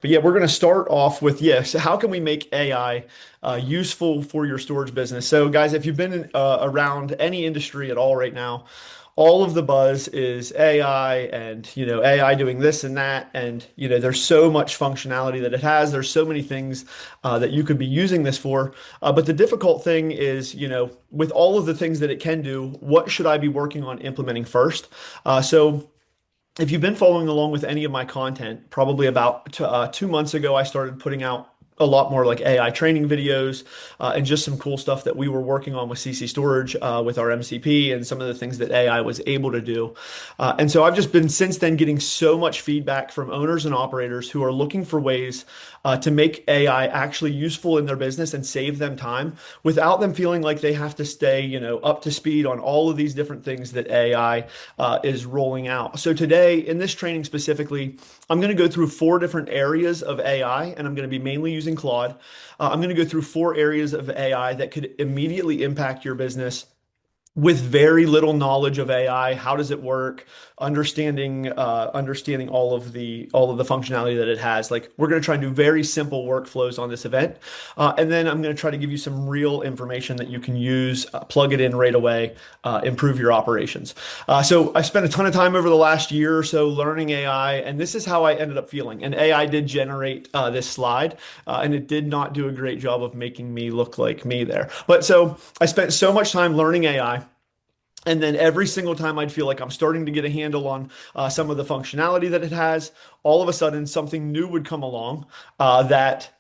But yeah, we're going to start off with, yes, how can we make AI useful for your storage business? So, guys, if you've been around any industry at all right now, all of the buzz is AI and, AI doing this and that. And, there's so much functionality that it has. There's so many things that you could be using this for. But the difficult thing is, with all of the things that it can do, what should I be working on implementing first? So, if you've been following along with any of my content, probably about 2 months ago, I started putting out a lot more like AI training videos and just some cool stuff that we were working on with CC Storage with our MCP and some of the things that AI was able to do. And so I've just been since then getting so much feedback from owners and operators who are looking for ways to make AI actually useful in their business and save them time without them feeling like they have to stay, up to speed on all of these different things that AI is rolling out. So today, in this training specifically, I'm going to go through four different areas of AI, and I'm going to be mainly using Claude. I'm going to go through four areas of AI that could immediately impact your business with very little knowledge of AI. How does it work? Understanding all of the functionality that it has. Like we're going to try and do very simple workflows on this event, and then I'm going to try to give you some real information that you can use, plug it in right away, improve your operations. So I spent a ton of time over the last year or so learning AI, and this is how I ended up feeling. And AI did generate this slide, and it did not do a great job of making me look like me there. But so I spent so much time learning AI. And then every single time I'd feel like I'm starting to get a handle on some of the functionality that it has, all of a sudden something new would come along that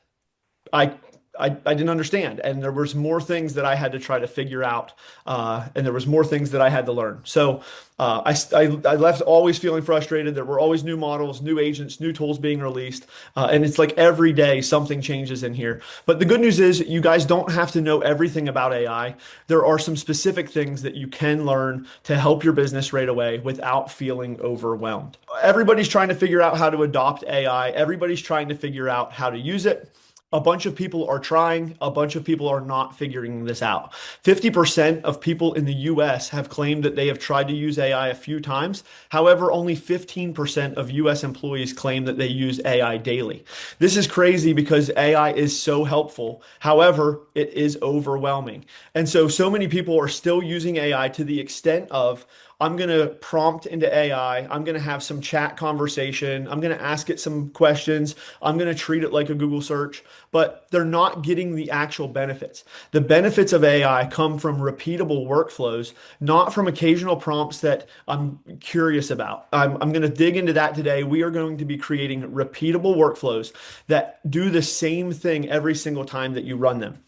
I, I didn't understand, and there was more things that I had to try to figure out, and there was more things that I had to learn. So I left always feeling frustrated. There were always new models, new agents, new tools being released, and it's like every day something changes in here. But the good news is you guys don't have to know everything about AI. There are some specific things that you can learn to help your business right away without feeling overwhelmed. Everybody's trying to figure out how to adopt AI. Everybody's trying to figure out how to use it. A bunch of people are trying, a bunch of people are not figuring this out. 50% of people in the US have claimed that they have tried to use AI a few times. However, only 15% of US employees claim that they use AI daily. This is crazy because AI is so helpful. However, it is overwhelming. And so many people are still using AI to the extent of I'm going to prompt into AI. I'm going to have some chat conversation. I'm going to ask it some questions. I'm going to treat it like a Google search, but they're not getting the actual benefits. The benefits of AI come from repeatable workflows, not from occasional prompts that I'm curious about. I'm going to dig into that today. We are going to be creating repeatable workflows that do the same thing every single time that you run them.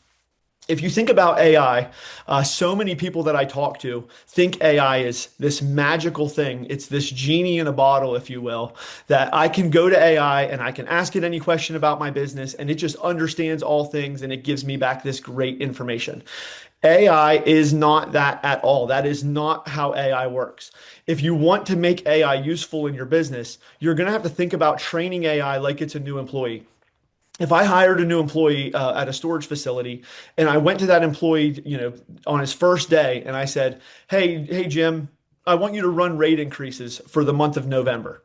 If you think about AI, so many people that I talk to think AI is this magical thing. It's this genie in a bottle, if you will, that I can go to AI and I can ask it any question about my business and it just understands all things and it gives me back this great information. AI is not that at all. That is not how AI works. If you want to make AI useful in your business, you're going to have to think about training AI like it's a new employee. If I hired a new employee at a storage facility and I went to that employee, on his first day and I said, "Hey, Jim, I want you to run rate increases for the month of November."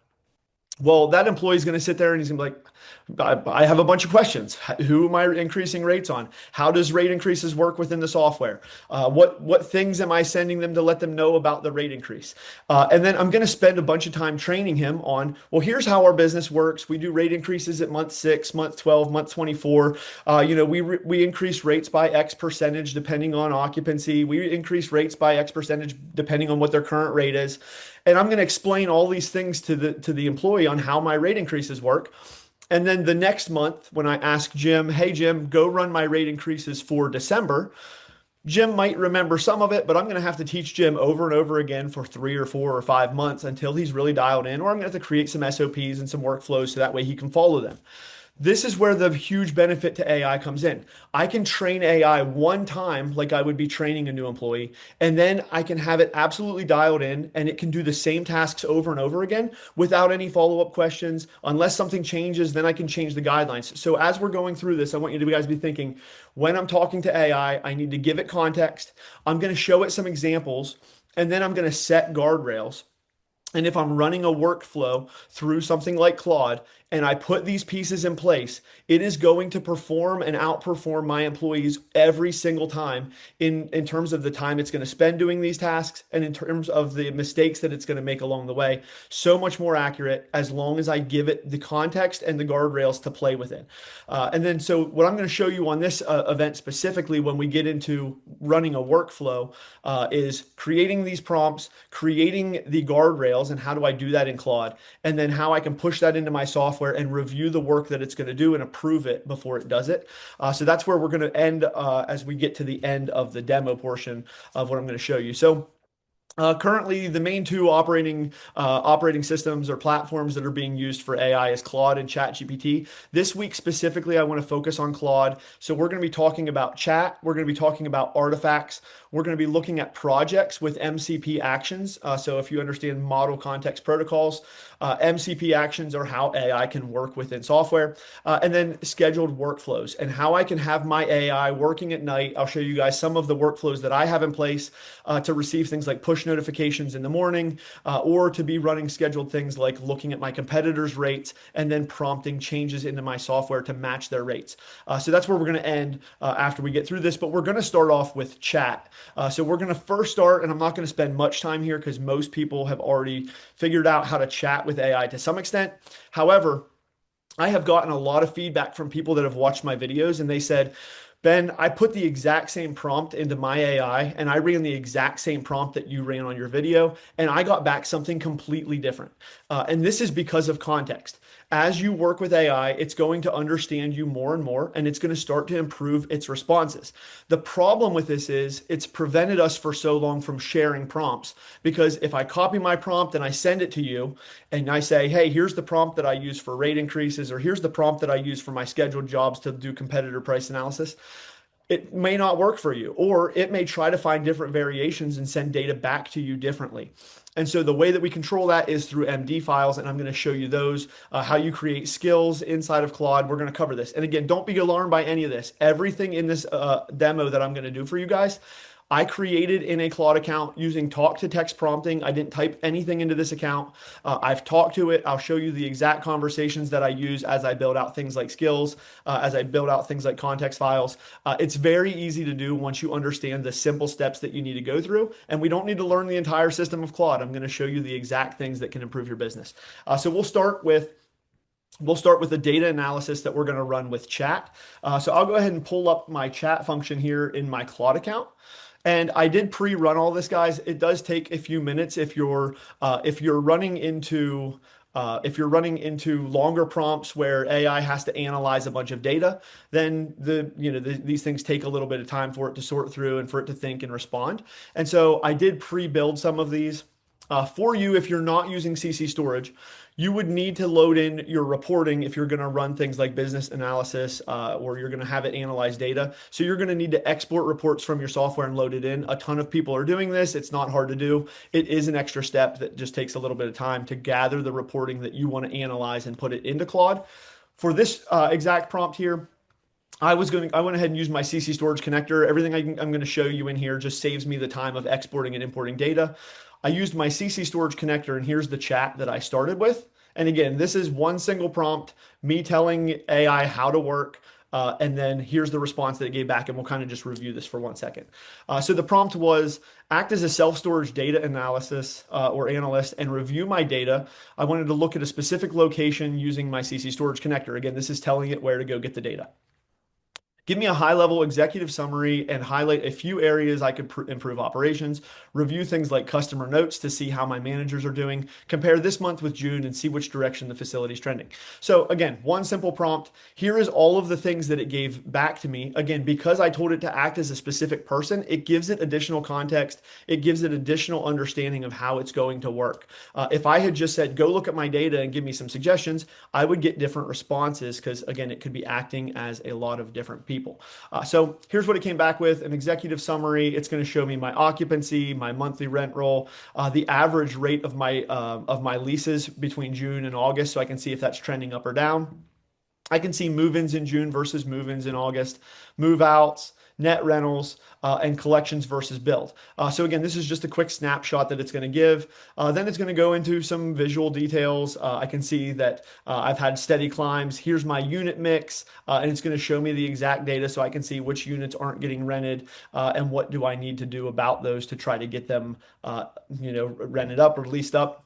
Well, that employee is going to sit there and he's going to be like, I have a bunch of questions. Who am I increasing rates on? How does rate increases work within the software? What things am I sending them to let them know about the rate increase? And then I'm going to spend a bunch of time training him on, well, here's how our business works. We do rate increases at month 6, month 12, month 24. We increase rates by X percentage depending on occupancy. We increase rates by X percentage depending on what their current rate is. And I'm going to explain all these things to the employee on how my rate increases work. And then the next month, when I ask Jim, "Hey, Jim, go run my rate increases for December," Jim might remember some of it, but I'm going to have to teach Jim over and over again for 3 or 4 or 5 months until he's really dialed in, or I'm going to have to create some SOPs and some workflows so that way he can follow them. This is where the huge benefit to AI comes in. I can train AI one time like I would be training a new employee, and then I can have it absolutely dialed in and it can do the same tasks over and over again without any follow-up questions. Unless something changes, then I can change the guidelines. So as we're going through this, I want you to guys be thinking, when I'm talking to AI, I need to give it context. I'm going to show it some examples, and then I'm going to set guardrails. And if I'm running a workflow through something like Claude, and I put these pieces in place, it is going to perform and outperform my employees every single time in terms of the time it's going to spend doing these tasks and in terms of the mistakes that it's going to make along the way. So much more accurate as long as I give it the context and the guardrails to play within. So what I'm going to show you on this event specifically when we get into running a workflow is creating these prompts, creating the guardrails, and how do I do that in Claude, and then how I can push that into my software and review the work that it's going to do and approve it before it does it. So that's where we're going to end as we get to the end of the demo portion of what I'm going to show you. So currently, the main two operating systems or platforms that are being used for AI is Claude and ChatGPT. This week specifically, I want to focus on Claude. So we're going to be talking about chat. We're going to be talking about artifacts. We're going to be looking at projects with MCP actions. So if you understand model context protocols, MCP actions are how AI can work within software, and then scheduled workflows and how I can have my AI working at night. I'll show you guys some of the workflows that I have in place to receive things like push notifications in the morning, or to be running scheduled things like looking at my competitors' rates and then prompting changes into my software to match their rates. So that's where we're going to end after we get through this, but we're going to start off with chat. So we're going to first start, and I'm not going to spend much time here because most people have already figured out how to chat with AI to some extent. However, I have gotten a lot of feedback from people that have watched my videos, and they said, Ben, I put the exact same prompt into my AI and I ran the exact same prompt that you ran on your video, and I got back something completely different. And this is because of context. As you work with AI, it's going to understand you more and more, and it's going to start to improve its responses. The problem with this is it's prevented us for so long from sharing prompts, because if I copy my prompt and I send it to you and I say, hey, here's the prompt that I use for rate increases, or here's the prompt that I use for my scheduled jobs to do competitor price analysis, it may not work for you, or it may try to find different variations and send data back to you differently. And so the way that we control that is through MD files, and I'm going to show you those, how you create skills inside of Claude. We're going to cover this. And again, don't be alarmed by any of this. Everything in this demo that I'm going to do for you guys, I created in a Claude account using talk to text prompting. I didn't type anything into this account. I've talked to it. I'll show you the exact conversations that I use as I build out things like skills, as I build out things like context files. It's very easy to do once you understand the simple steps that you need to go through. And we don't need to learn the entire system of Claude. I'm going to show you the exact things that can improve your business. So we'll start with the data analysis that we're going to run with chat. So I'll go ahead and pull up my chat function here in my Claude account. And I did pre-run all this, guys. It does take a few minutes if you're running into longer prompts where AI has to analyze a bunch of data, then these things take a little bit of time for it to sort through and for it to think and respond. And so I did pre-build some of these. For you, if you're not using CC storage, you would need to load in your reporting if you're going to run things like business analysis, or you're going to have it analyze data. So you're going to need to export reports from your software and load it in. A ton of people are doing this. It's not hard to do. It is an extra step that just takes a little bit of time to gather the reporting that you want to analyze and put it into Claude. For this exact prompt here, I went ahead and used my CC storage connector. Everything I'm going to show you in here just saves me the time of exporting and importing data. I used my CC storage connector, and here's the chat that I started with. And again, this is one single prompt, me telling AI how to work. And then here's the response that it gave back, and we'll kind of just review this for 1 second. So the prompt was, act as a self-storage data analysis or analyst and review my data. I wanted to look at a specific location using my CC storage connector. Again, this is telling it where to go get the data. Give me a high-level executive summary and highlight a few areas I could improve operations. Review things like customer notes to see how my managers are doing. Compare this month with June and see which direction the facility is trending. So again, one simple prompt. Here is all of the things that it gave back to me. Again, because I told it to act as a specific person, it gives it additional context. It gives it additional understanding of how it's going to work. If I had just said, go look at my data and give me some suggestions, I would get different responses because, again, it could be acting as a lot of different people. So here's what it came back with: an executive summary. It's going to show me my occupancy, my monthly rent roll, the average rate of my leases between June and August, so I can see if that's trending up or down. I can see move-ins in June versus move-ins in August, move-outs, net rentals, and collections versus build. So again, this is just a quick snapshot that it's going to give. Then it's going to go into some visual details. I can see that I've had steady climbs. Here's my unit mix, and it's going to show me the exact data so I can see which units aren't getting rented, and what do I need to do about those to try to get them, rented up or leased up.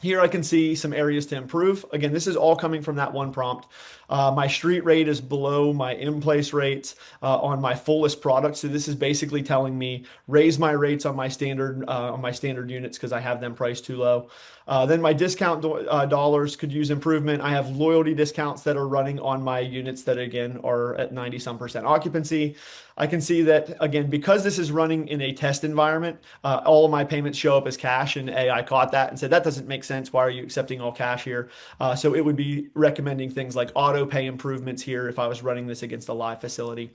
Here I can see some areas to improve. Again, this is all coming from that one prompt. My street rate is below my in-place rates on my fullest product. So this is basically telling me raise my rates on my standard units because I have them priced too low. Then my discount dollars could use improvement. I have loyalty discounts that are running on my units that again are at 90 some percent occupancy. I can see that again, because this is running in a test environment, all of my payments show up as cash, and AI caught that and said, that doesn't make sense. Why are you accepting all cash here? So it would be recommending things like auto pay improvements here if I was running this against a live facility.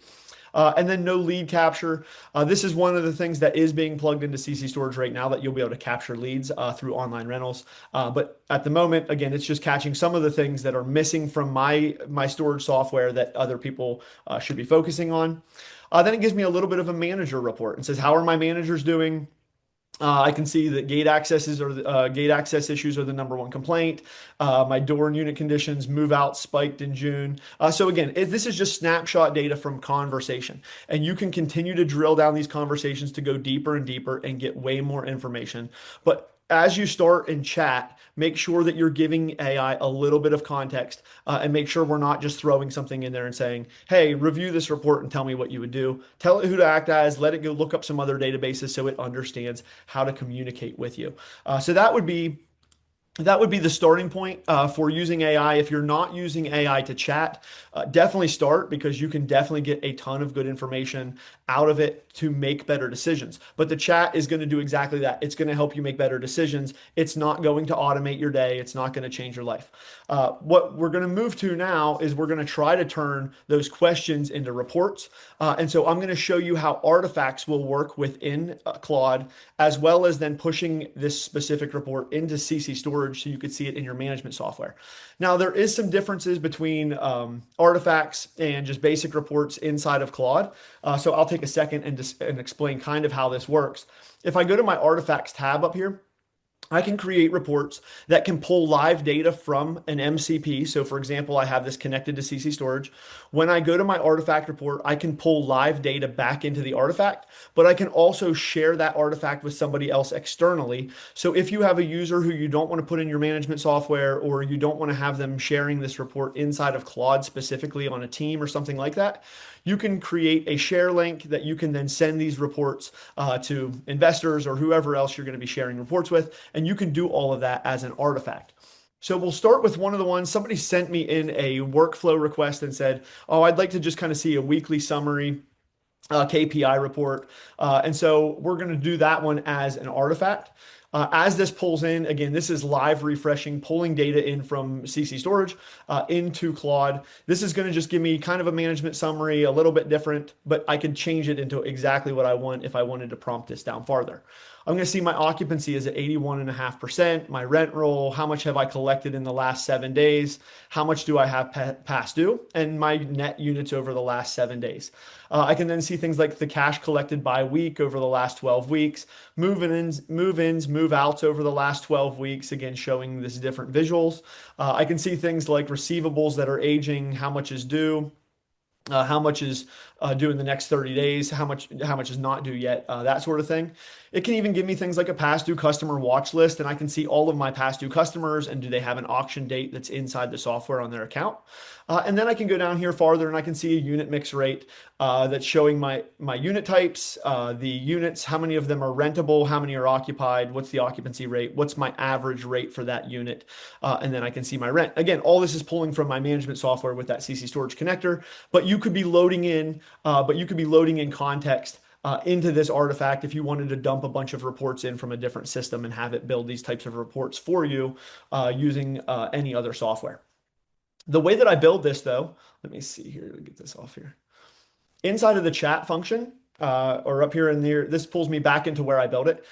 And then no lead capture. This is one of the things that is being plugged into CC Storage right now that you'll be able to capture leads through online rentals. But at the moment, again, it's just catching some of the things that are missing from my storage software that other people should be focusing on. Then it gives me a little bit of a manager report and says, how are my managers doing? I can see that gate access issues are the number one complaint. My door and unit conditions move out spiked in June. So again, this is just snapshot data from conversation, and you can continue to drill down these conversations to go deeper and deeper and get way more information. But as you start in chat, make sure that you're giving AI a little bit of context, and make sure we're not just throwing something in there and saying, hey, review this report and tell me what you would do. Tell it who to act as, let it go look up some other databases so it understands how to communicate with you. So that would be the starting point for using AI. If you're not using AI to chat, definitely start, because you can definitely get a ton of good information out of it to make better decisions. But the chat is going to do exactly that. It's going to help you make better decisions. It's not going to automate your day. It's not going to change your life. What we're going to move to now is we're going to try to turn those questions into reports. And so I'm going to show you how artifacts will work within Claude, as well as then pushing this specific report into CC Storage so you could see it in your management software. Now, there is some differences between artifacts and just basic reports inside of Claude. So I'll take a second and explain kind of how this works. If I go to my artifacts tab up here, I can create reports that can pull live data from an MCP. So for example, I have this connected to CC Storage. When I go to my artifact report, I can pull live data back into the artifact, but I can also share that artifact with somebody else externally. So if you have a user who you don't want to put in your management software, or you don't want to have them sharing this report inside of Claude specifically on a team or something like that, you can create a share link that you can then send these reports to investors or whoever else you're going to be sharing reports with. And you can do all of that as an artifact. So we'll start with one of the ones somebody sent me in a workflow request and said, oh, I'd like to just kind of see a weekly summary KPI report. And so we're going to do that one as an artifact. As this pulls in, again, this is live refreshing, pulling data in from CC Storage into Claude. This is going to just give me kind of a management summary, a little bit different, but I can change it into exactly what I want if I wanted to prompt this down farther. I'm going to see my occupancy is at 81.5%, my rent roll, how much have I collected in the last 7 days, how much do I have past due, and my net units over the last 7 days. I can then see things like the cash collected by week over the last 12 weeks, move-ins, move-outs over the last 12 weeks, again, showing this different visuals. I can see things like receivables that are aging, how much is due, how much is due in the next 30 days, how much is not due yet, that sort of thing. It can even give me things like a past due customer watch list, and I can see all of my past due customers and do they have an auction date that's inside the software on their account. And then I can go down here farther and I can see a unit mix rate that's showing my unit types, the units, how many of them are rentable, how many are occupied, what's the occupancy rate, what's my average rate for that unit, and then I can see my rent. Again, all this is pulling from my management software with that CC Storage connector, but you could be loading in context into this artifact if you wanted to dump a bunch of reports in from a different system and have it build these types of reports for you using any other software. The way that I build this, though, let me see here to get this off here. Inside of the chat function, or up here in there, this pulls me back into where I built it.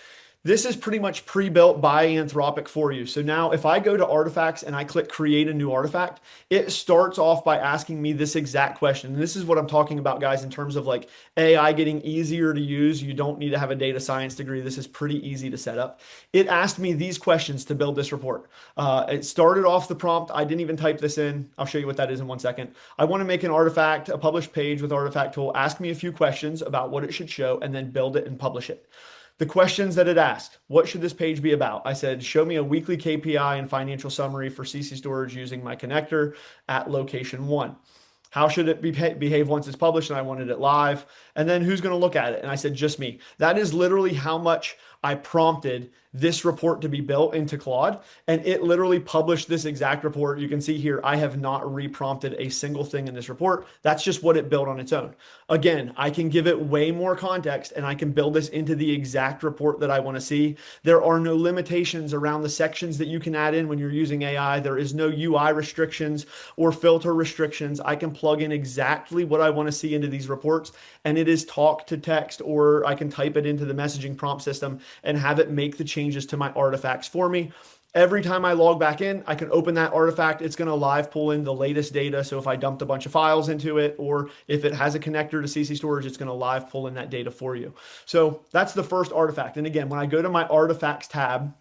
This is pretty much pre-built by Anthropic for you. So now if I go to artifacts and I click create a new artifact, it starts off by asking me this exact question. And this is what I'm talking about, guys, in terms of like AI getting easier to use. You don't need to have a data science degree. This is pretty easy to set up. It asked me these questions to build this report. It started off the prompt. I didn't even type this in. I'll show you what that is in 1 second. I want to make an artifact, a published page with artifact tool. Ask me a few questions about what it should show and then build it and publish it. The questions that it asked: what should this page be about? I said, show me a weekly KPI and financial summary for CC storage using my connector at location one. How should it behave once it's published? And I wanted it live. And then who's going to look at it? And I said, just me. That is literally how much I prompted this report to be built into Claude. And it literally published this exact report. You can see here, I have not re-prompted a single thing in this report. That's just what it built on its own. Again, I can give it way more context and I can build this into the exact report that I want to see. There are no limitations around the sections that you can add in when you're using AI. There is no UI restrictions or filter restrictions. I can plug in exactly what I want to see into these reports, and it is talk to text, or I can type it into the messaging prompt system and have it make the changes to my artifacts for me. Every time I log back in, I can open that artifact. It's going to live pull in the latest data. So if I dumped a bunch of files into it, or if it has a connector to CC storage, it's going to live pull in that data for you. So that's the first artifact. And again, when I go to my artifacts tab,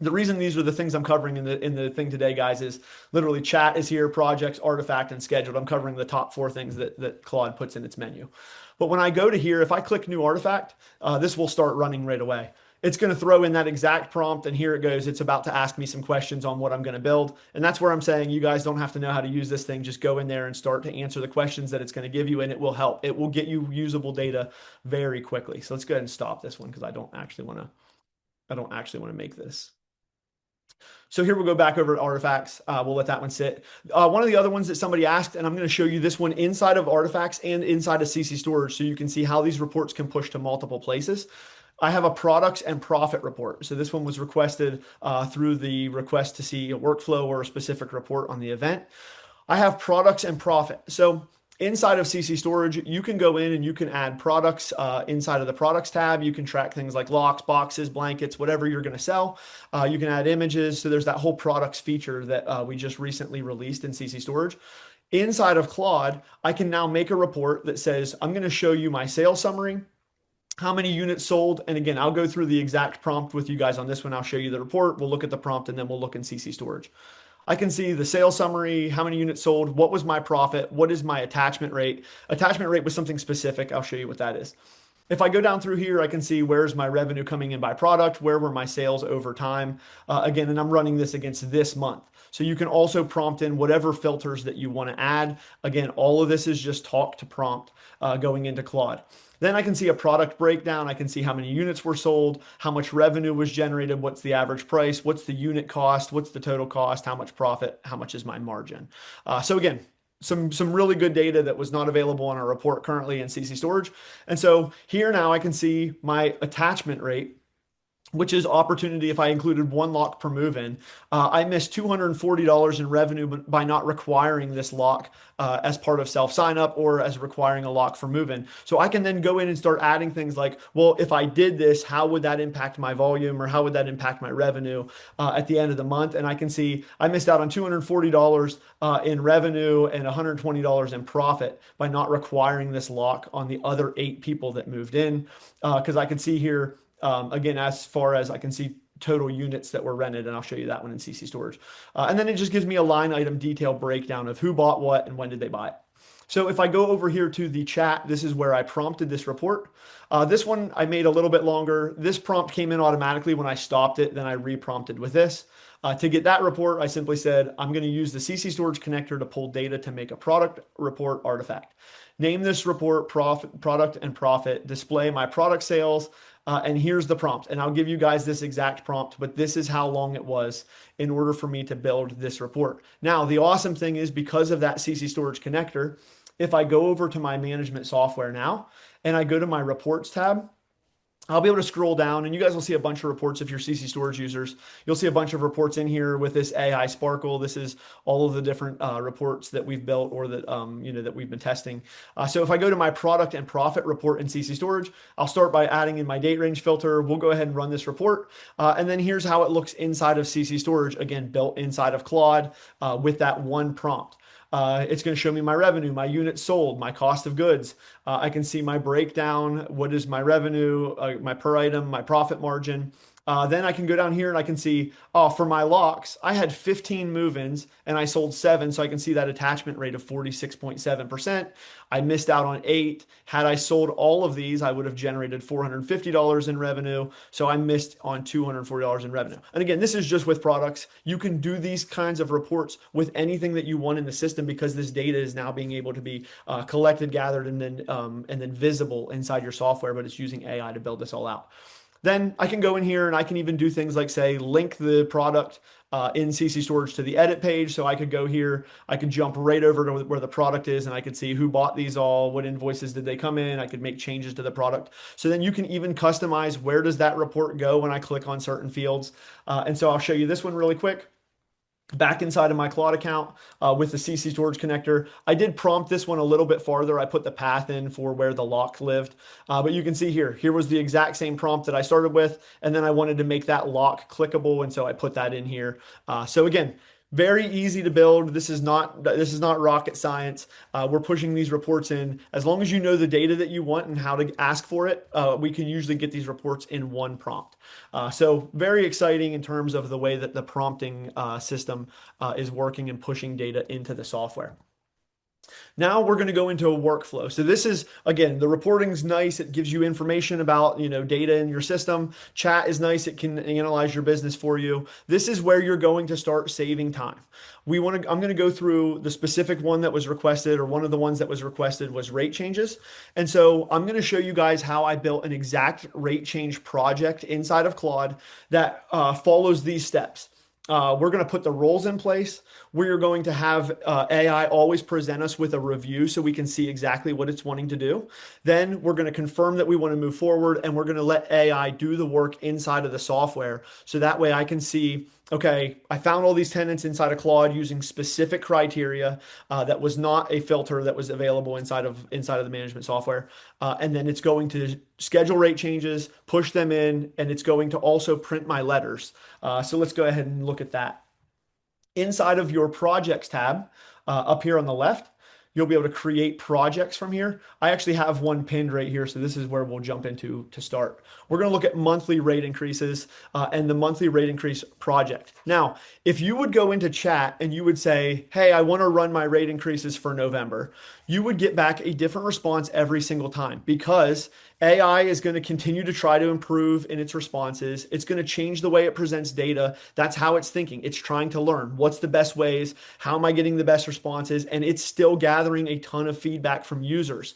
the reason these are the things I'm covering in the thing today, guys, is literally chat is here, projects, artifact, and scheduled. I'm covering the top four things that Claude puts in its menu. But when I go to here, if I click new artifact, this will start running right away. It's going to throw in that exact prompt, and here it goes. It's about to ask me some questions on what I'm going to build. And that's where I'm saying you guys don't have to know how to use this thing. Just go in there and start to answer the questions that it's going to give you, and it will help. It will get you usable data very quickly. So let's go ahead and stop this one because I don't actually want to make this. So here we'll go back over to artifacts. We'll let that one sit. One of the other ones that somebody asked, and I'm going to show you this one inside of artifacts and inside of CC storage so you can see how these reports can push to multiple places. I have a products and profit report. So this one was requested through the request to see a workflow or a specific report on the event. I have products and profit. So inside of CC storage, you can go in and you can add products inside of the products tab. You can track things like locks, boxes, blankets, whatever you're going to sell. You can add images. So there's that whole products feature that we just recently released in CC storage. Inside of Claude, I can now make a report that says, I'm going to show you my sales summary, how many units sold. And again, I'll go through the exact prompt with you guys on this one. I'll show you the report. We'll look at the prompt and then we'll look in CC storage. I can see the sales summary, how many units sold, what was my profit, what is my attachment rate. Attachment rate was something specific. I'll show you what that is. If I go down through here, I can see where's my revenue coming in by product, where were my sales over time. Again, and I'm running this against this month. So you can also prompt in whatever filters that you want to add. Again, all of this is just talk to prompt going into Claude. Then I can see a product breakdown. I can see how many units were sold, how much revenue was generated, what's the average price, what's the unit cost, what's the total cost, how much profit, how much is my margin. So again, some really good data that was not available on our report currently in CC storage. And so here now I can see my attachment rate, which is opportunity if I included one lock per move-in. I missed $240 in revenue by not requiring this lock as part of self-sign-up or as requiring a lock for move-in. So I can then go in and start adding things like, well, if I did this, how would that impact my volume, or how would that impact my revenue at the end of the month? And I can see I missed out on $240 in revenue and $120 in profit by not requiring this lock on the other 8 people that moved in. Because I can see here, again, as far as I can see total units that were rented, and I'll show you that one in CC storage. And then it just gives me a line item detail breakdown of who bought what and when did they buy it. So if I go over here to the chat, this is where I prompted this report. This one I made a little bit longer. This prompt came in automatically when I stopped it. Then I re-prompted with this. To get that report, I simply said, I'm going to use the CC storage connector to pull data to make a product report artifact. Name this report product and profit, display my product sales, and here's the prompt. And I'll give you guys this exact prompt, but this is how long it was in order for me to build this report. Now, the awesome thing is, because of that CC storage connector, if I go over to my management software now and I go to my reports tab, I'll be able to scroll down and you guys will see a bunch of reports if you're CC storage users. You'll see a bunch of reports in here with this AI Sparkle. This is all of the different reports that we've built or that that we've been testing. So if I go to my product and profit report in CC storage, I'll start by adding in my date range filter. We'll go ahead and run this report. And then here's how it looks inside of CC storage, again, built inside of Claude with that one prompt. It's going to show me my revenue, my units sold, my cost of goods. I can see my breakdown. What is my revenue, my per item, my profit margin. Then I can go down here and I can see, oh, for my locks, I had 15 move-ins and I sold seven. So I can see that attachment rate of 46.7%. I missed out on eight. Had I sold all of these, I would have generated $450 in revenue. So I missed on $240 in revenue. And again, this is just with products. You can do these kinds of reports with anything that you want in the system because this data is now being able to be collected, gathered, and then visible inside your software, but it's using AI to build this all out. Then I can go in here and I can even do things like say link the product in CC storage to the edit page. So I could go here, I could jump right over to where the product is and I could see who bought these all, what invoices did they come in. I could make changes to the product. So then you can even customize where does that report go when I click on certain fields. And so I'll show you this one really quick. Back inside of my Claude account with the CC storage connector. I did prompt this one a little bit farther. I put the path in for where the lock lived. But you can see here was the exact same prompt that I started with. And then I wanted to make that lock clickable. And so I put that in here. So again, very easy to build. This is not rocket science. We're pushing these reports in. As long as you know the data that you want and how to ask for it, we can usually get these reports in one prompt. So very exciting in terms of the way that the prompting system is working and pushing data into the software. Now we're going to go into a workflow. So this is, again, the reporting is nice. It gives you information about, data in your system. Chat is nice. It can analyze your business for you. This is where you're going to start saving time. I'm going to go through the specific one that was requested, or one of the ones that was requested was rate changes. And so I'm going to show you guys how I built an exact rate change project inside of Claude that follows these steps. We're going to put the roles in place. We're going to have AI always present us with a review so we can see exactly what it's wanting to do. Then we're going to confirm that we want to move forward, and we're going to let AI do the work inside of the software. So that way I can see, okay, I found all these tenants inside of Claude using specific criteria that was not a filter that was available inside of the management software. And then it's going to schedule rate changes, push them in, and it's going to also print my letters. So let's go ahead and look at that. Inside of your projects tab, up here on the left, you'll be able to create projects from here. I actually have one pinned right here, so this is where we'll jump into to start. We're going to look at monthly rate increases and the monthly rate increase project. Now, if you would go into chat and you would say, hey, I want to run my rate increases for November, you would get back a different response every single time because AI is going to continue to try to improve in its responses. It's going to change the way it presents data. That's how it's thinking. It's trying to learn what's the best ways, how am I getting the best responses, and it's still gathering a ton of feedback from users.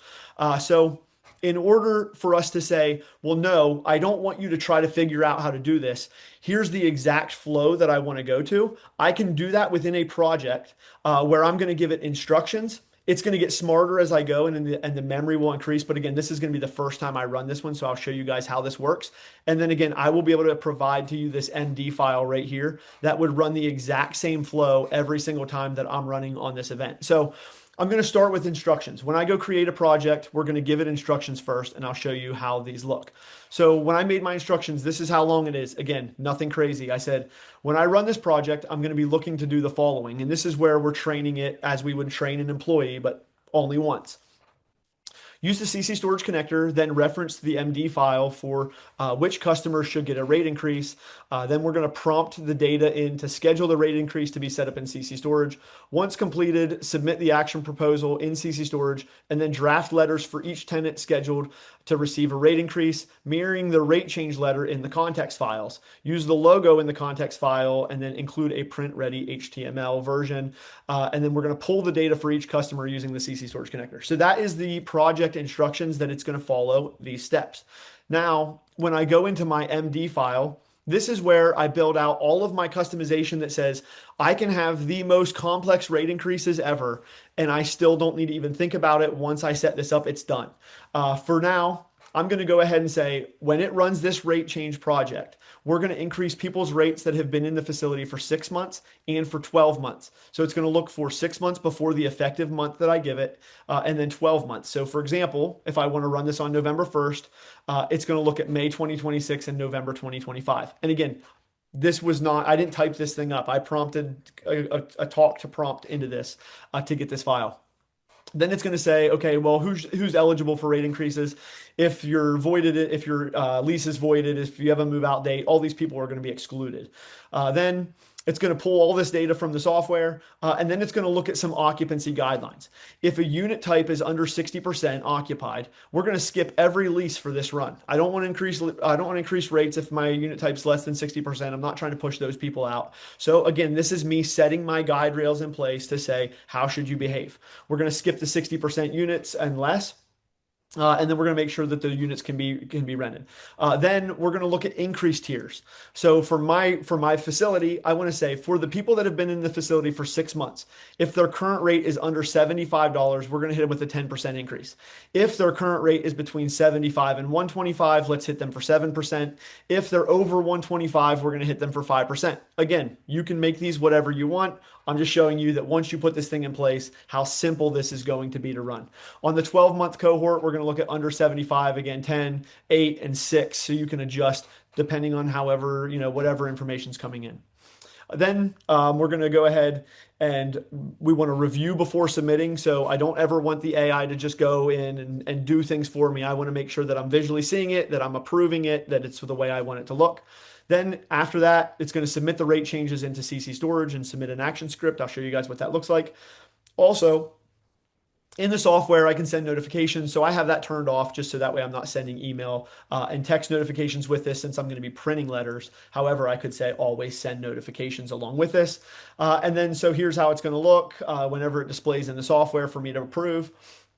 So in order for us to say, well, no, I don't want you to try to figure out how to do this. Here's the exact flow that I want to go to. I can do that within a project where I'm going to give it instructions. It's going to get smarter as I go, and the memory will increase. But again, this is going to be the first time I run this one, so I'll show you guys how this works. And then again, I will be able to provide to you this MD file right here that would run the exact same flow every single time that I'm running on this event. So I'm going to start with instructions. When I go create a project, we're going to give it instructions first, and I'll show you how these look. So when I made my instructions, this is how long it is. Again, nothing crazy. I said, when I run this project, I'm going to be looking to do the following. And this is where we're training it as we would train an employee, but only once. Use the CC storage connector, then reference the MD file for which customers should get a rate increase. Then we're going to prompt the data in to schedule the rate increase to be set up in CC storage. Once completed, submit the action proposal in CC storage, and then draft letters for each tenant scheduled to receive a rate increase, mirroring the rate change letter in the context files. Use the logo in the context file, and then include a print-ready HTML version. And then we're going to pull the data for each customer using the CC storage connector. So that is the project instructions that it's going to follow these steps. Now, when I go into my MD file, this is where I build out all of my customization that says I can have the most complex rate increases ever, and I still don't need to even think about it. Once I set this up, it's done. For now, I'm going to go ahead and say, when it runs this rate change project, we're going to increase people's rates that have been in the facility for 6 months and for 12 months. So it's going to look for 6 months before the effective month that I give it, and then 12 months. So for example, if I want to run this on November 1st, it's going to look at May 2026 and November 2025. And again, this was not, I didn't type this thing up. I prompted a talk to prompt into this to get this file. Then it's going to say, okay, well, who's eligible for rate increases? If you're voided, if your lease is voided, if you have a move out date, all these people are going to be excluded. Then it's going to pull all this data from the software, and then it's going to look at some occupancy guidelines. If a unit type is under 60% occupied, we're going to skip every lease for this run. I don't want to increase rates if my unit type's less than 60%. I'm not trying to push those people out. So again, this is me setting my guide rails in place to say, how should you behave? We're going to skip the 60% units and less. And then we're going to make sure that the units can be rented. Then we're going to look at increased tiers. So for my facility, I want to say for the people that have been in the facility for 6 months, if their current rate is under $75, we're going to hit them with a 10% increase. If their current rate is between 75 and 125, let's hit them for 7%. If they're over 125, we're going to hit them for 5%. Again, you can make these whatever you want. I'm just showing you that once you put this thing in place, how simple this is going to be to run. On the 12-month cohort, we're going to look at under 75, again, 10, 8, and 6. So you can adjust depending on however, whatever information's coming in. Then we're going to go ahead and we want to review before submitting. So I don't ever want the AI to just go in and do things for me. I want to make sure that I'm visually seeing it, that I'm approving it, that it's the way I want it to look. Then after that, it's going to submit the rate changes into CC storage and submit an action script. I'll show you guys what that looks like. Also, in the software, I can send notifications. So I have that turned off just so that way I'm not sending email and text notifications with this since I'm going to be printing letters. However, I could say always send notifications along with this. And then so here's how it's going to look whenever it displays in the software for me to approve.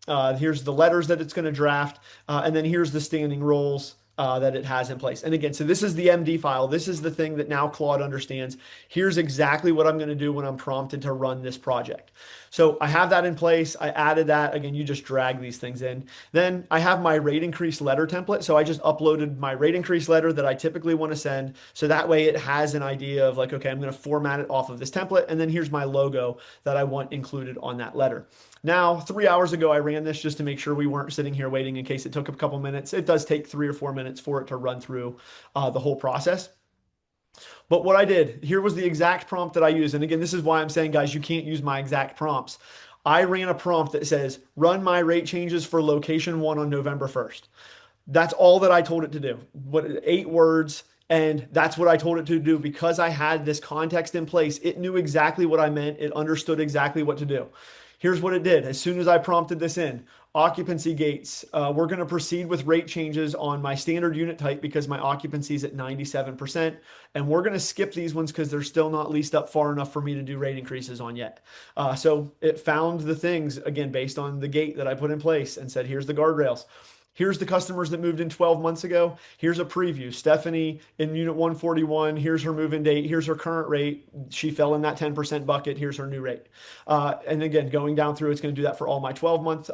Here's the letters that it's going to draft. And then here's the standing rules that it has in place. And again, so this is the MD file. This is the thing that now Claude understands. Here's exactly what I'm going to do when I'm prompted to run this project. So I have that in place. I added that. Again, you just drag these things in. Then I have my rate increase letter template. So I just uploaded my rate increase letter that I typically want to send. So that way it has an idea of like, okay, I'm going to format it off of this template. And then here's my logo that I want included on that letter. Now, 3 hours ago, I ran this just to make sure we weren't sitting here waiting in case it took a couple minutes. It does take 3 or 4 minutes for it to run through the whole process. But what I did, here was the exact prompt that I used. And again, this is why I'm saying, guys, you can't use my exact prompts. I ran a prompt that says, run my rate changes for location 1 on November 1st. That's all that I told it to do. 8 words. And that's what I told it to do because I had this context in place. It knew exactly what I meant. It understood exactly what to do. Here's what it did. As soon as I prompted this in, occupancy gates, we're going to proceed with rate changes on my standard unit type because my occupancy is at 97%. And we're going to skip these ones because they're still not leased up far enough for me to do rate increases on yet. So it found the things, again, based on the gate that I put in place and said, here's the guardrails. Here's the customers that moved in 12 months ago. Here's a preview. Stephanie in unit 141. Here's her move-in date. Here's her current rate. She fell in that 10% bucket. Here's her new rate. And again, going down through, it's going to do that for all my 12-month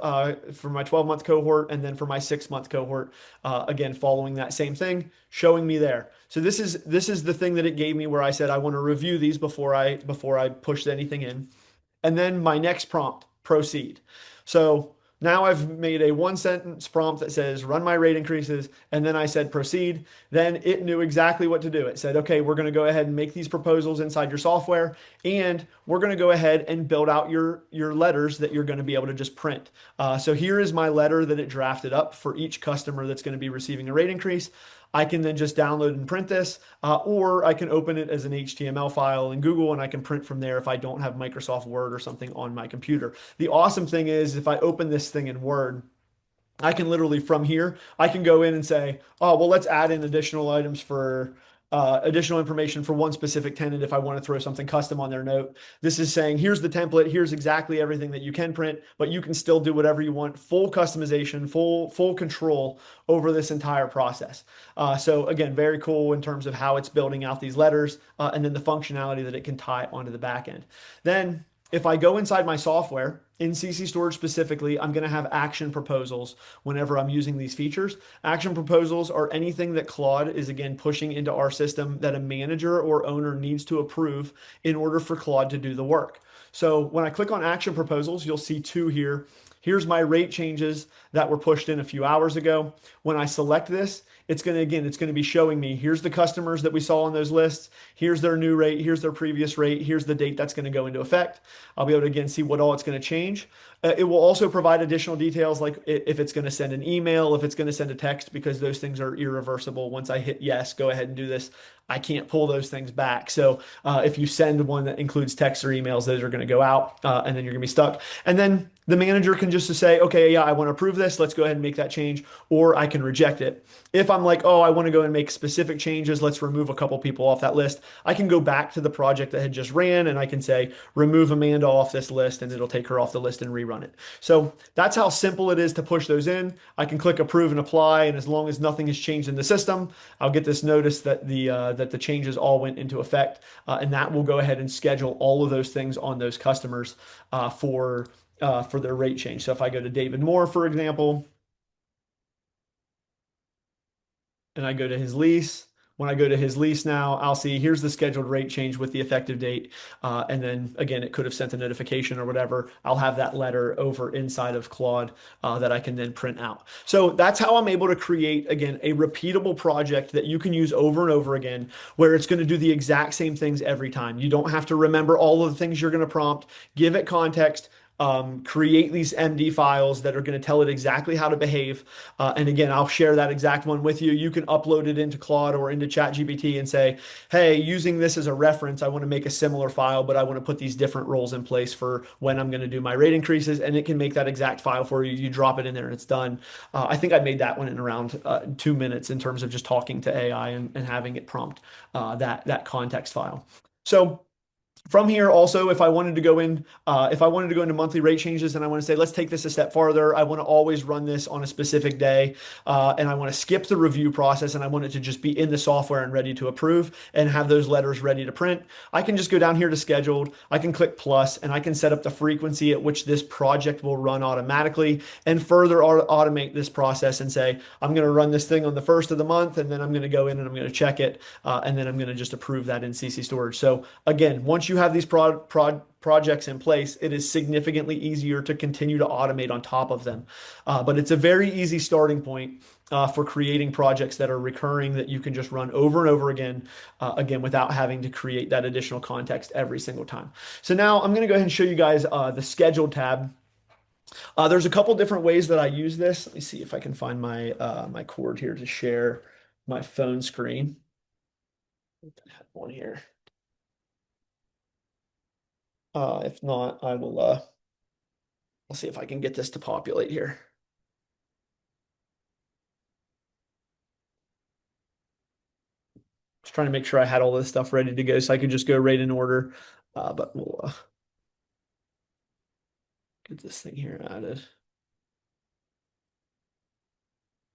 cohort, and then for my 6-month cohort, again, following that same thing, showing me there. So this is the thing that it gave me where I said I want to review these before I push anything in. And then my next prompt, proceed. So now I've made a 1-sentence prompt that says run my rate increases, and then I said proceed. Then it knew exactly what to do. It said, okay, we're going to go ahead and make these proposals inside your software, and we're going to go ahead and build out your letters that you're going to be able to just print. So here is my letter that it drafted up for each customer that's going to be receiving a rate increase. I can then just download and print this, or I can open it as an HTML file in Google and I can print from there if I don't have Microsoft Word or something on my computer. The awesome thing is if I open this thing in Word, I can literally from here, I can go in and say, oh, well, let's add in additional items for additional information for one specific tenant if I want to throw something custom on their note. This is saying, here's the template, here's exactly everything that you can print, but you can still do whatever you want, full customization, full control over this entire process. So again, very cool in terms of how it's building out these letters and then the functionality that it can tie onto the back end. Then if I go inside my software in CC Storage specifically, I'm going to have action proposals whenever I'm using these features. Action proposals are anything that Claude is again pushing into our system that a manager or owner needs to approve in order for Claude to do the work. So when I click on action proposals, you'll see two here. Here's my rate changes that were pushed in a few hours ago. When I select this, it's going to be showing me here's the customers that we saw on those lists. Here's their new rate. Here's their previous rate. Here's the date that's going to go into effect. I'll be able to again see what all it's going to change. It will also provide additional details like if it's going to send an email, if it's going to send a text, because those things are irreversible. Once I hit yes, go ahead and do this. I can't pull those things back. So if you send one that includes text or emails, those are going to go out and then you're going to be stuck. And then the manager can just say, okay, yeah, I want to approve this. Let's go ahead and make that change, or I can reject it. If I'm like, oh, I want to go and make specific changes, let's remove a couple people off that list. I can go back to the project that had just ran and I can say, remove Amanda off this list, and it'll take her off the list and rerun it. So that's how simple it is to push those in. I can click approve and apply, and as long as nothing has changed in the system, I'll get this notice that the changes all went into effect, and that will go ahead and schedule all of those things on those customers for their rate change. So if I go to David Moore, for example, and I go to his lease. When I go to his lease now, I'll see here's the scheduled rate change with the effective date. And then again, it could have sent a notification or whatever. I'll have that letter over inside of Claude that I can then print out. So that's how I'm able to create, again, a repeatable project that you can use over and over again, where it's going to do the exact same things every time. You don't have to remember all of the things you're going to prompt, give it context, create these MD files that are going to tell it exactly how to behave. And again, I'll share that exact one with you. You can upload it into Claude or into ChatGPT and say, hey, using this as a reference, I want to make a similar file, but I want to put these different roles in place for when I'm going to do my rate increases. And it can make that exact file for you. You drop it in there and it's done. I think I made that one in around 2 minutes in terms of just talking to AI and having it prompt that context file. So from here, also, if I wanted to go into monthly rate changes, and I want to say, let's take this a step farther. I want to always run this on a specific day, and I want to skip the review process, and I want it to just be in the software and ready to approve, and have those letters ready to print. I can just go down here to scheduled. I can click plus, and I can set up the frequency at which this project will run automatically, and further automate this process and say, I'm going to run this thing on the first of the month, and then I'm going to go in and I'm going to check it, and then I'm going to just approve that in CC Storage. So again, once you have these projects in place, it is significantly easier to continue to automate on top of them. But it's a very easy starting point for creating projects that are recurring that you can just run over and over again, without having to create that additional context every single time. So now I'm going to go ahead and show you guys the scheduled tab. There's a couple different ways that I use this. Let me see if I can find my cord here to share my phone screen. One here. If not, I'll see if I can get this to populate here. Just trying to make sure I had all this stuff ready to go so I could just go right in order. But we'll get this thing here added.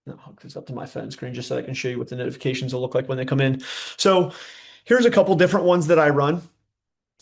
I'll hook this up to my phone screen just so I can show you what the notifications will look like when they come in. So here's a couple different ones that I run.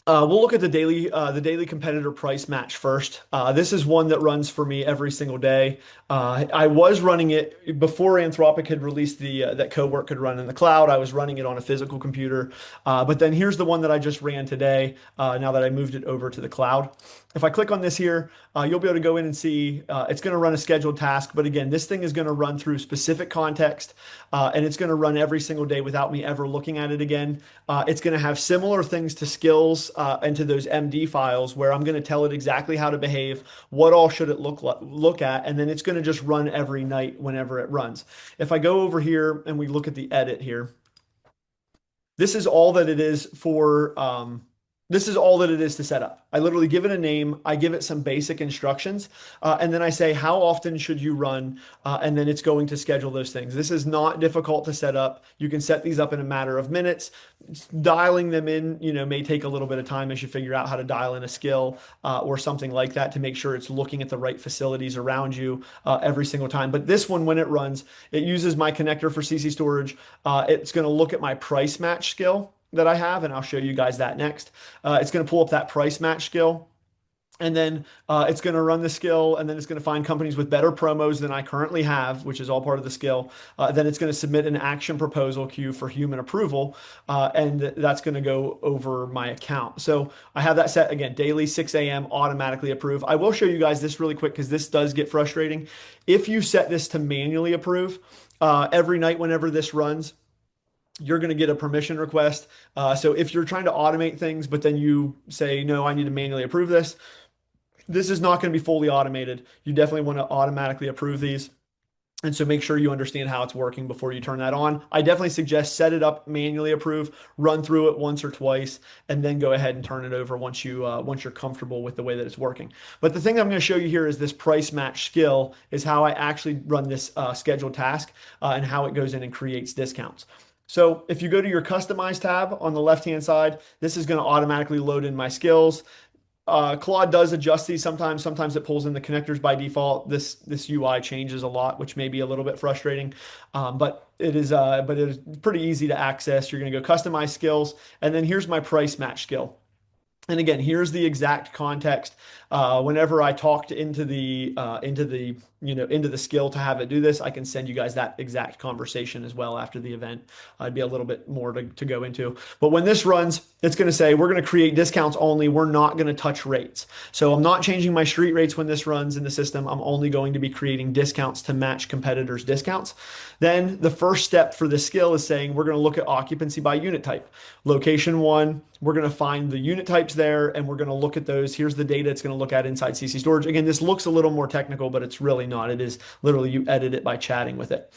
We'll look at the daily competitor price match first. This is one that runs for me every single day. I was running it before Anthropic had released that cowork could run in the cloud. I was running it on a physical computer, but then here's the one that I just ran today. Now that I moved it over to the cloud, if I click on this here, you'll be able to go in and see it's going to run a scheduled task. But again, this thing is going to run through specific context, and it's going to run every single day without me ever looking at it again. It's going to have similar things to skills and to those MD files where I'm going to tell it exactly how to behave, what all should it look at, and then it's going to just run every night whenever it runs. If I go over here and we look at the edit here, this is all that it is for this is all that it is to set up. I literally give it a name, I give it some basic instructions, and then I say, how often should you run? And then it's going to schedule those things. This is not difficult to set up. You can set these up in a matter of minutes. Dialing them in, may take a little bit of time as you figure out how to dial in a skill or something like that to make sure it's looking at the right facilities around you every single time. But this one, when it runs, it uses my connector for CC storage. It's going to look at my price match skill that I have, and I'll show you guys that next. It's going to pull up that price match skill. And then it's going to run the skill, and then it's going to find companies with better promos than I currently have, which is all part of the skill. Then it's going to submit an action proposal queue for human approval, and that's going to go over my account. So I have that set again, daily 6 a.m. automatically approve. I will show you guys this really quick because this does get frustrating. If you set this to manually approve, every night whenever this runs, you're going to get a permission request. So if you're trying to automate things, but then you say, no, I need to manually approve this, this is not going to be fully automated. You definitely want to automatically approve these. And so make sure you understand how it's working before you turn that on. I definitely suggest set it up, manually approve, run through it once or twice, and then go ahead and turn it over once you're comfortable with the way that it's working. But the thing I'm going to show you here is this price match skill is how I actually run this scheduled task and how it goes in and creates discounts. So if you go to your customize tab on the left-hand side, this is going to automatically load in my skills. Claude does adjust these sometimes. Sometimes it pulls in the connectors by default. This UI changes a lot, which may be a little bit frustrating, but it is pretty easy to access. You're going to go customize skills, and then here's my price match skill. And again, here's the exact context. Whenever I talked into the skill to have it do this, I can send you guys that exact conversation as well after the event. I'd be a little bit more to go into. But when this runs, it's going to say we're going to create discounts only. We're not going to touch rates. So I'm not changing my street rates when this runs in the system. I'm only going to be creating discounts to match competitors' discounts. Then the first step for this skill is saying we're going to look at occupancy by unit type. Location one, we're going to find the unit types there and we're going to look at those. Here's the data it's going to look at inside CC Storage. Again, this looks a little more technical, but it's really not. It is literally you edit it by chatting with it.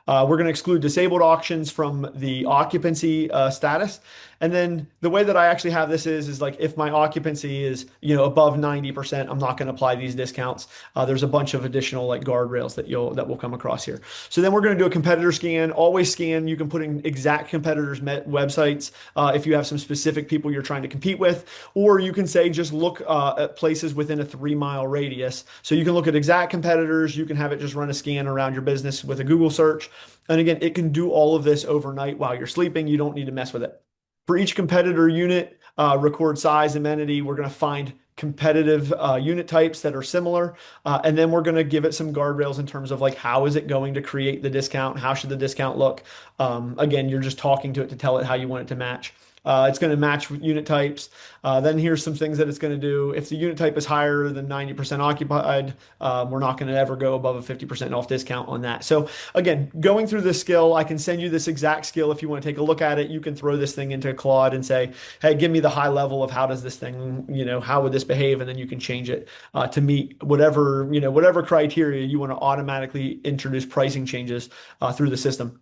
We're going to exclude disabled auctions from the occupancy status. And then the way that I actually have this is like if my occupancy is, above 90%, I'm not going to apply these discounts. There's a bunch of additional like guardrails that will come across here. So then we're going to do a competitor scan. Always scan. You can put in exact competitors' websites if you have some specific people you're trying to compete with, or you can say just look at places within a 3-mile radius. So you can look at exact competitors. You can have it just run a scan around your business with a Google search. And again, it can do all of this overnight while you're sleeping. You don't need to mess with it. For each competitor unit, record size, amenity, we're going to find competitive unit types that are similar. And then we're going to give it some guardrails in terms of like, how is it going to create the discount? How should the discount look? Again, you're just talking to it to tell it how you want it to match. It's going to match unit types. Then here's some things that it's going to do. If the unit type is higher than 90% occupied, we're not going to ever go above a 50% off discount on that. So again, going through this skill, I can send you this exact skill. If you want to take a look at it, you can throw this thing into Claude and say, hey, give me the high level of how does this thing, how would this behave? And then you can change it to meet whatever criteria you want to automatically introduce pricing changes through the system.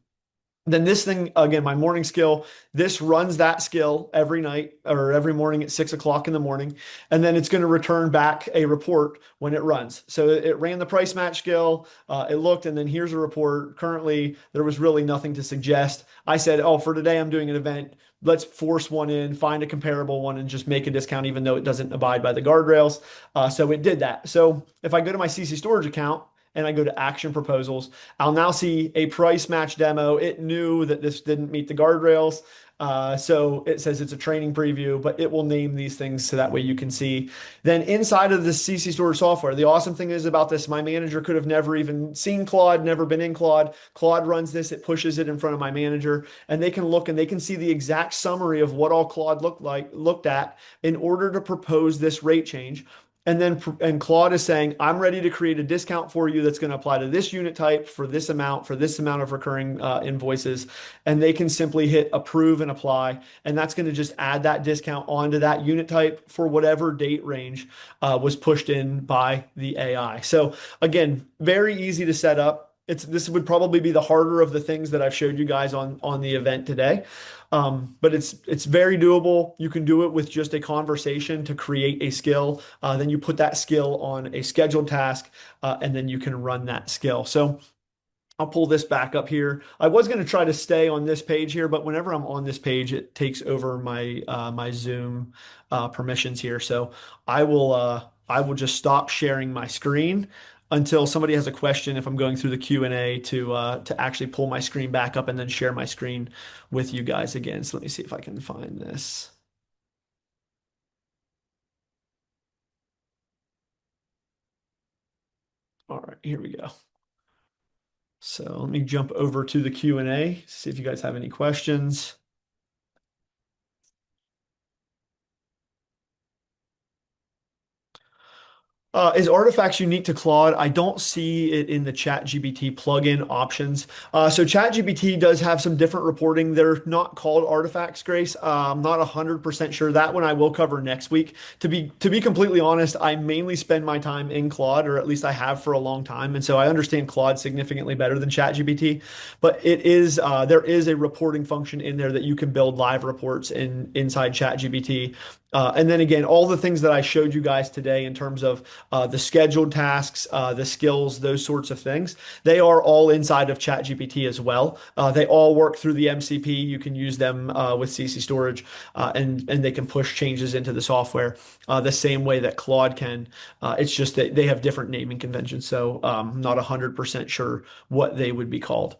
Then this thing, again, my morning skill, this runs that skill every night or every morning at 6 o'clock in the morning. And then it's going to return back a report when it runs. So it ran the price match skill. It looked, and then here's a report. Currently, there was really nothing to suggest. I said, oh, for today, I'm doing an event. Let's force one in, find a comparable one, and just make a discount, even though it doesn't abide by the guardrails. So it did that. So if I go to my CC Storage account, and I go to action proposals, I'll now see a price match demo. It knew that this didn't meet the guardrails. So it says it's a training preview, but it will name these things so that way you can see. Then inside of the CC Storage software, the awesome thing is about this, my manager could have never even seen Claude, never been in Claude. Claude runs this, it pushes it in front of my manager, and they can look and they can see the exact summary of what all Claude looked at in order to propose this rate change. And Claude is saying, I'm ready to create a discount for you that's going to apply to this unit type for this amount of recurring invoices. And they can simply hit approve and apply. And that's going to just add that discount onto that unit type for whatever date range was pushed in by the AI. So again, very easy to set up. This would probably be the harder of the things that I've showed you guys on the event today. But it's very doable. You can do it with just a conversation to create a skill. Then you put that skill on a scheduled task, and then you can run that skill. So I'll pull this back up here. I was going to try to stay on this page here, but whenever I'm on this page, it takes over my Zoom permissions here. So I will just stop sharing my screen until somebody has a question if I'm going through the Q&A to actually pull my screen back up and then share my screen with you guys again. So let me see if I can find this. All right, here we go. So let me jump over to the Q&A, see if you guys have any questions. Is artifacts unique to Claude? I don't see it in the ChatGPT plugin options. So ChatGPT does have some different reporting. They're not called artifacts, Grace. I'm not 100% sure. That one I will cover next week. To be completely honest, I mainly spend my time in Claude, or at least I have for a long time, and so I understand Claude significantly better than ChatGPT. But there is a reporting function in there that you can build live reports inside ChatGPT. And then again, all the things that I showed you guys today in terms of the scheduled tasks, the skills, those sorts of things. They are all inside of ChatGPT as well. They all work through the MCP. You can use them with CC storage, and they can push changes into the software the same way that Claude can. It's just that they have different naming conventions, so I'm not 100% sure what they would be called.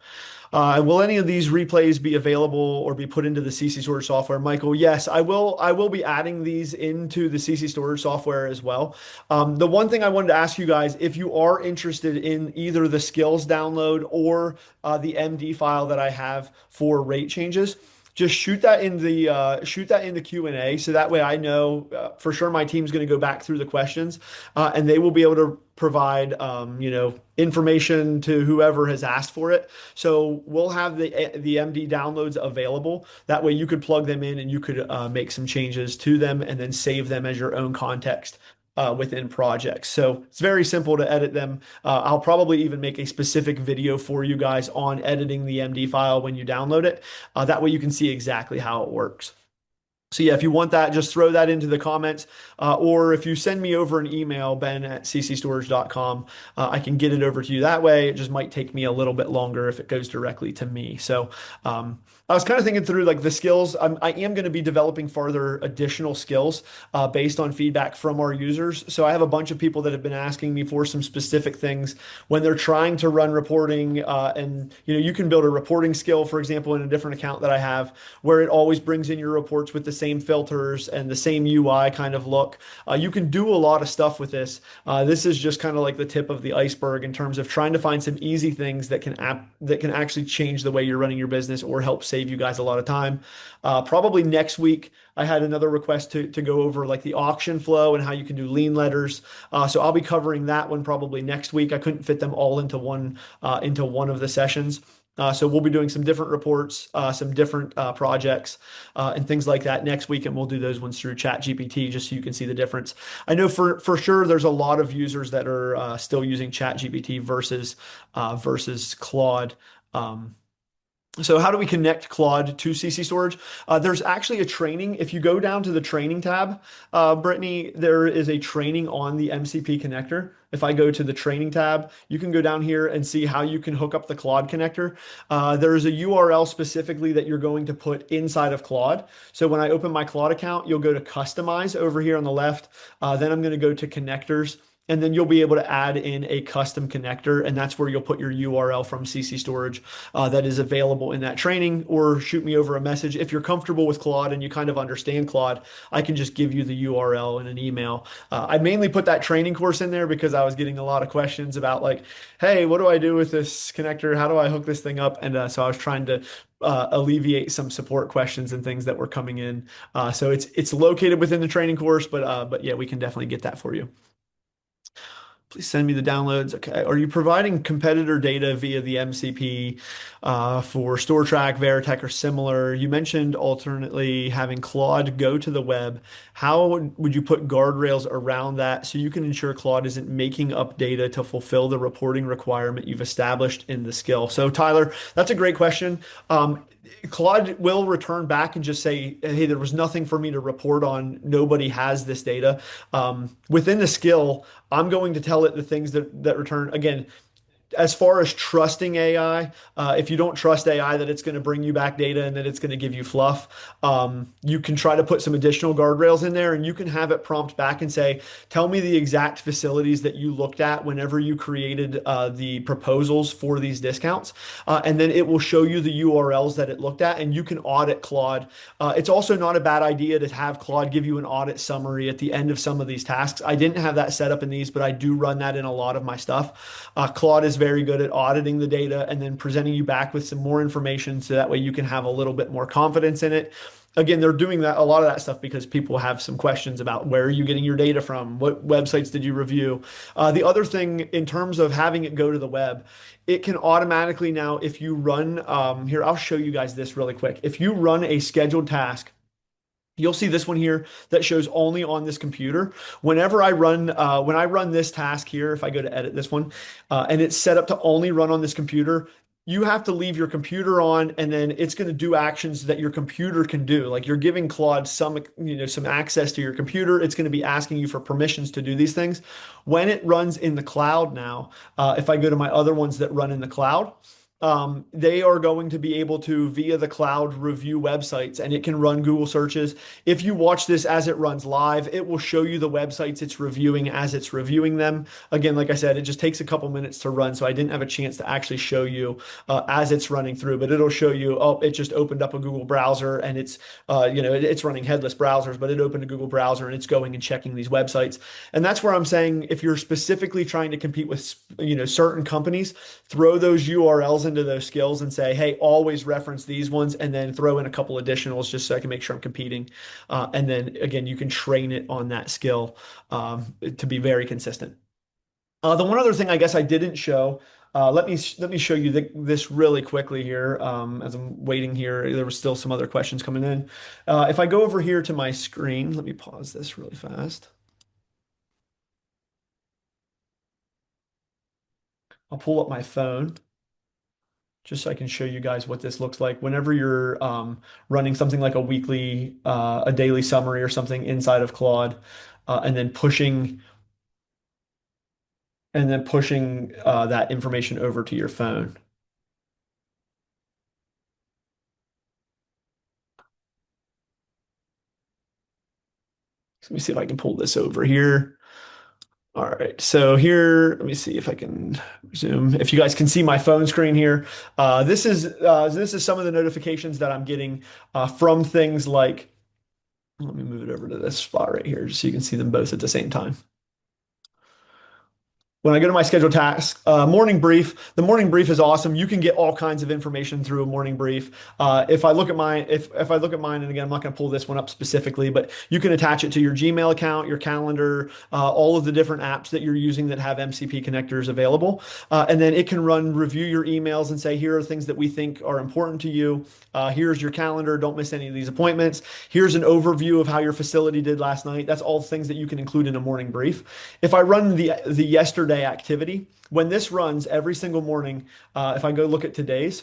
Will any of these replays be available or be put into the CC storage software? Michael, yes, I will. I will be adding these into the CC storage software as well. The one thing I wanted to ask you guys, if you are interested in either the skills download or the MD file that I have for rate changes, just shoot that in the Q&A, so that way I know for sure my team's going to go back through the questions, and they will be able to provide information to whoever has asked for it. So we'll have the MD downloads available. That way you could plug them in and you could make some changes to them and then save them as your own context within projects. So it's very simple to edit them. I'll probably even make a specific video for you guys on editing the MD file when you download it. That way you can see exactly how it works. So yeah, if you want that, just throw that into the comments. Or if you send me over an email, ben@ccstorage.com, I can get it over to you that way. It just might take me a little bit longer if it goes directly to me. So I was kind of thinking through like the skills. I am going to be developing further additional skills based on feedback from our users. So I have a bunch of people that have been asking me for some specific things when they're trying to run reporting. And you can build a reporting skill, for example, in a different account that I have, where it always brings in your reports with the same filters and the same UI kind of look. You can do a lot of stuff with this. This is just kind of like the tip of the iceberg in terms of trying to find some easy things that can actually change the way you're running your business or help save you guys a lot of time. Probably next week, I had another request to go over like the auction flow and how you can do lien letters. So I'll be covering that one probably next week. I couldn't fit them all into one of the sessions. So we'll be doing some different reports, some different projects, and things like that next week, and we'll do those ones through ChatGPT just so you can see the difference. I know for sure there's a lot of users that are still using ChatGPT versus Claude. So how do we connect Claude to CC storage? There's actually a training. If you go down to the training tab, Brittany, there is a training on the MCP connector. If I go to the training tab, you can go down here and see how you can hook up the Claude connector. There is a URL specifically that you're going to put inside of Claude. So when I open my Claude account, you'll go to customize over here on the left. Then I'm going to go to connectors. And then you'll be able to add in a custom connector, and that's where you'll put your URL from CC Storage that is available in that training, or shoot me over a message. If you're comfortable with Claude and you kind of understand Claude, I can just give you the URL in an email. I mainly put that training course in there because I was getting a lot of questions about like, hey, what do I do with this connector? How do I hook this thing up? And so I was trying to alleviate some support questions and things that were coming in. So it's located within the training course, but yeah, we can definitely get that for you. Please send me the downloads. Okay. Are you providing competitor data via the MCP for StoreTrack, Veritech, or similar? You mentioned alternately having Claude go to the web. How would you put guardrails around that so you can ensure Claude isn't making up data to fulfill the reporting requirement you've established in the skill? So, Tyler, that's a great question. Claude will return back and just say, hey, there was nothing for me to report on. Nobody has this data. Within the skill, I'm going to tell it the things that return. Again, as far as trusting AI, if you don't trust AI that it's going to bring you back data and that it's going to give you fluff, you can try to put some additional guardrails in there and you can have it prompt back and say, tell me the exact facilities that you looked at whenever you created the proposals for these discounts. And then it will show you the URLs that it looked at and you can audit Claude. It's also not a bad idea to have Claude give you an audit summary at the end of some of these tasks. I didn't have that set up in these, but I do run that in a lot of my stuff. Claude is very good at auditing the data and then presenting you back with some more information so that way you can have a little bit more confidence in it. Again, they're doing that a lot of that stuff because people have some questions about where are you getting your data from? What websites did you review? The other thing in terms of having it go to the web, it can automatically now, if you run, here, I'll show you guys this really quick. If you run a scheduled task, you'll see this one here that shows only on this computer. When I run this task here, if I go to edit this one, and it's set up to only run on this computer, you have to leave your computer on, and then it's going to do actions that your computer can do. Like you're giving Claude some access to your computer. It's going to be asking you for permissions to do these things. When it runs in the cloud now, if I go to my other ones that run in the cloud, they are going to be able to, via the cloud, review websites and it can run Google searches. If you watch this as it runs live, it will show you the websites it's reviewing as it's reviewing them. Again, like I said, it just takes a couple minutes to run, so I didn't have a chance to actually show you as it's running through, but it'll show you, oh, it just opened up a Google browser and it's running headless browsers, but it opened a Google browser and it's going and checking these websites. And that's where I'm saying if you're specifically trying to compete with, certain companies, throw those URLs into those skills and say, hey, always reference these ones, and then throw in a couple additionals just so I can make sure I'm competing. And then again, you can train it on that skill to be very consistent. The one other thing I guess I didn't show, let me show you this really quickly here. As I'm waiting here, there were still some other questions coming in. If I go over here to my screen, let me pause this really fast. I'll pull up my phone just so I can show you guys what this looks like whenever you're running something like a daily summary or something inside of Claude, and then pushing that information over to your phone. So let me see if I can pull this over here. All right, so here, let me see if I can zoom. If you guys can see my phone screen here, this is some of the notifications that I'm getting from things like. Let me move it over to this spot right here, just so you can see them both at the same time. When I go to my scheduled task, morning brief, the morning brief is awesome. You can get all kinds of information through a morning brief. If I look at if I look at mine, and again, I'm not going to pull this one up specifically, but you can attach it to your Gmail account, your calendar, all of the different apps that you're using that have MCP connectors available. And then it can review your emails and say, here are things that we think are important to you. Here's your calendar. Don't miss any of these appointments. Here's an overview of how your facility did last night. That's all things that you can include in a morning brief. If I run the yesterday activity, when this runs every single morning, if I go look at today's,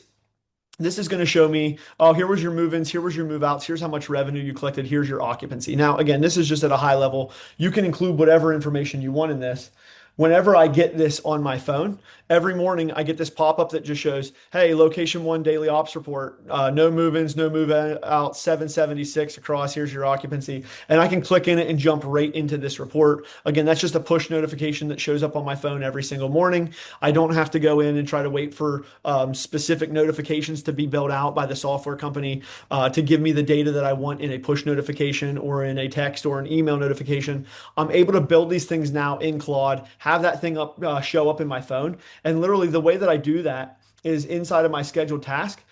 this is going to show me, oh, here was your move-ins, here was your move-outs, here's how much revenue you collected, here's your occupancy. Now, again, this is just at a high level. You can include whatever information you want in this. Whenever I get this on my phone, every morning I get this pop-up that just shows, hey, location one daily ops report, no move-ins, no move-out, 776 across, here's your occupancy. And I can click in it and jump right into this report. Again, that's just a push notification that shows up on my phone every single morning. I don't have to go in and try to wait for specific notifications to be built out by the software company to give me the data that I want in a push notification or in a text or an email notification. I'm able to build these things now in Claude, have that thing show up in my phone. And literally the way that I do that is inside of my scheduled task.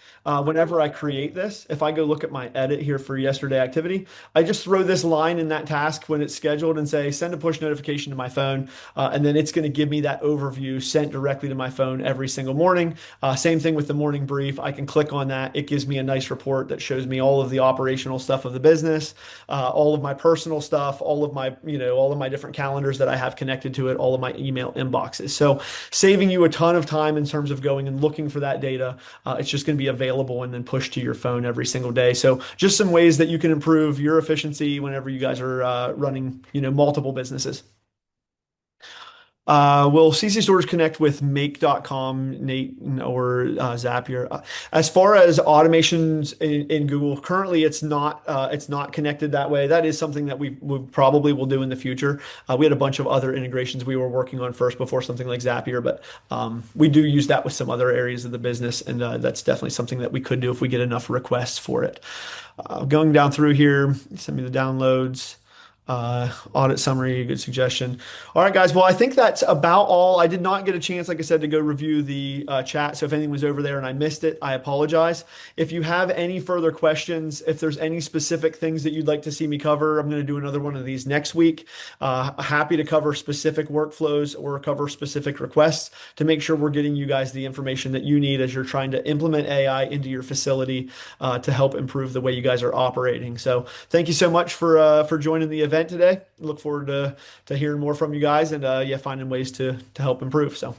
Whenever I create this, if I go look at my edit here for yesterday activity, I just throw this line in that task when it's scheduled and say, send a push notification to my phone. And then it's going to give me that overview sent directly to my phone every single morning. Same thing with the morning brief. I can click on that. It gives me a nice report that shows me all of the operational stuff of the business, all of my personal stuff, all of my different calendars that I have connected to it, all of my email inboxes. So saving you a ton of time in terms of going and looking for that data. It's just going to be available and then pushed to your phone every single day. So just some ways that you can improve your efficiency whenever you guys are running, multiple businesses. Will CC stores connect with make.com, Nate, or Zapier? As far as automations in Google, currently it's not connected that way. That is something that we probably will do in the future. We had a bunch of other integrations we were working on first before something like Zapier, but we do use that with some other areas of the business, and that's definitely something that we could do if we get enough requests for it. Going down through here, send me the downloads. Audit summary, good suggestion. All right, guys. Well, I think that's about all. I did not get a chance, like I said, to go review the chat. So if anything was over there and I missed it, I apologize. If you have any further questions, if there's any specific things that you'd like to see me cover, I'm going to do another one of these next week. Happy to cover specific workflows or cover specific requests to make sure we're getting you guys the information that you need as you're trying to implement AI into your facility to help improve the way you guys are operating. So thank you so much for joining the event today. Look forward to hearing more from you guys and yeah, finding ways to help improve. So